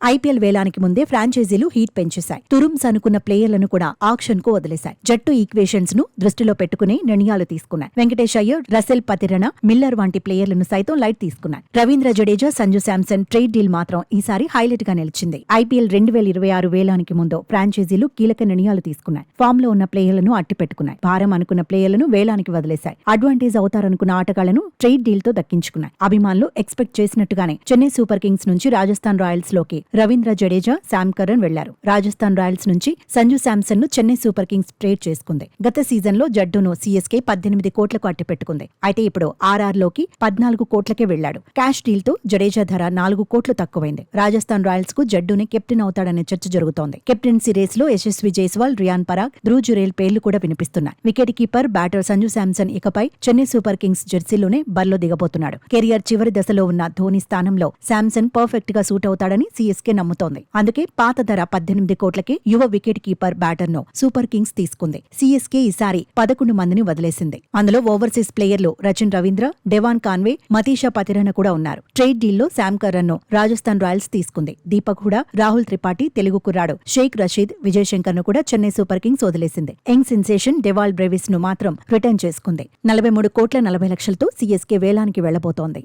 IPL వేలానికి ముందే ఫ్రాంచైజీలు heat పెంచేశాయి. తురుమ్స్ అనుకున్న ప్లేయర్లను కూడా ఆక్షన్ కు వదిలేశాయి. జట్టు ఈక్వేషన్స్ ను దృష్టిలో పెట్టుకునే నిర్ణయాలు తీసుకున్నాయి. వెంకటేష్ అయ్యర్, రసెల్ పతిరణ, మిల్లర్ వంటి ప్లేయర్లను సైతం లైట్ తీసుకున్నాయి. రవీంద్ర జడేజా, సంజు శాంసన్ ట్రేడ్ డీల్ మాత్రం ఈసారి హైలైట్ గా నిలిచింది. ఐపీఎల్ 2026 వేలానికి ముందు ఫ్రాంచైజీలు కీలక నిర్ణయాలు తీసుకున్నాయి. ఫామ్ లో ఉన్న ప్లేయర్లను అట్టిపెట్టుకున్నాయి. భారం అనుకున్న ప్లేయర్లను వేలానికి వదిలేశాయి. అడ్వాంటేజ్ అవుతారనుకున్న ఆటగాళ్లను ట్రేడ్ డీల్ తో దక్కించుకున్నాయి. అభిమానులు ఎక్స్పెక్ట్ చేసినట్టుగానే చెన్నై సూపర్ కింగ్స్ నుంచి రాజస్థాన్ రాయల్స్ లోకి రవీంద్ర జడేజా, శామ్ కరన్ వెళ్లారు. రాజస్థాన్ రాయల్స్ నుంచి సంజు శాంసన్ ను చెన్నై సూపర్ కింగ్స్ ట్రేడ్ చేసుకుంది. గత సీజన్ లో జడ్డును సీఎస్కే 18 కోట్లకు అట్టిపెట్టుకుంది. అయితే ఇప్పుడు ఆర్ఆర్ లోకి 14 కోట్లకే వెళ్లాడు. క్యాష్ డీల్ తో జడేజా ధర 4 కోట్లు తక్కువైంది. రాజస్థాన్ రాయల్స్ కు జడ్డునే కెప్టెన్ అవుతాడనే చర్చ జరుగుతోంది. కెప్టెన్సీ రేస్ లో యశస్వి జైస్వాల్, రియాన్ పరాగ్, ధ్రువ్ జురేల్ పేర్లు కూడా వినిపిస్తున్నాయి. Wicket keeper, batter Sanju Samson ఇకపై చెన్నై సూపర్ కింగ్స్ జెర్సీలోనే బరిలో దిగబోతున్నాడు. కెరియర్ చివరి దశలో ఉన్న ధోని స్థానంలో శాంసన్ పర్ఫెక్ట్ గా సూట్ అవుతాడని సీఎస్కే నమ్ముతోంది. అందుకే పాత ధర 18 కోట్లకి యువ వికెట్ కీపర్, బ్యాటర్ ను సూపర్ కింగ్స్ తీసుకుంది. సీఎస్కే ఈసారి 11 మందిని వదిలేసింది. అందులో ఓవర్సీస్ ప్లేయర్లు రచిన్ రవీంద్ర, డెవాన్ కాన్వే, మతీషా పతిరణ కూడా ఉన్నారు. ట్రేడ్ డీల్లో శామ్ కరన్ ను రాజస్థాన్ రాయల్స్ తీసుకుంది. దీపక్ హుడా, రాహుల్ త్రిపాఠి, తెలుగు కుర్రాడు షేక్ రషీద్, విజయ్ శంకర్ ను కూడా చెన్నై సూపర్ కింగ్స్ వదిలేసింది. యంగ్ సెన్సేషన్ డెవాల్ బ్రేవిస్ ను మాత్రం రిటర్న్ చేసుకుంది. 43 కోట్ల 40 లక్షలతో సీఎస్కే వేలానికి వెళ్లబోతోంది.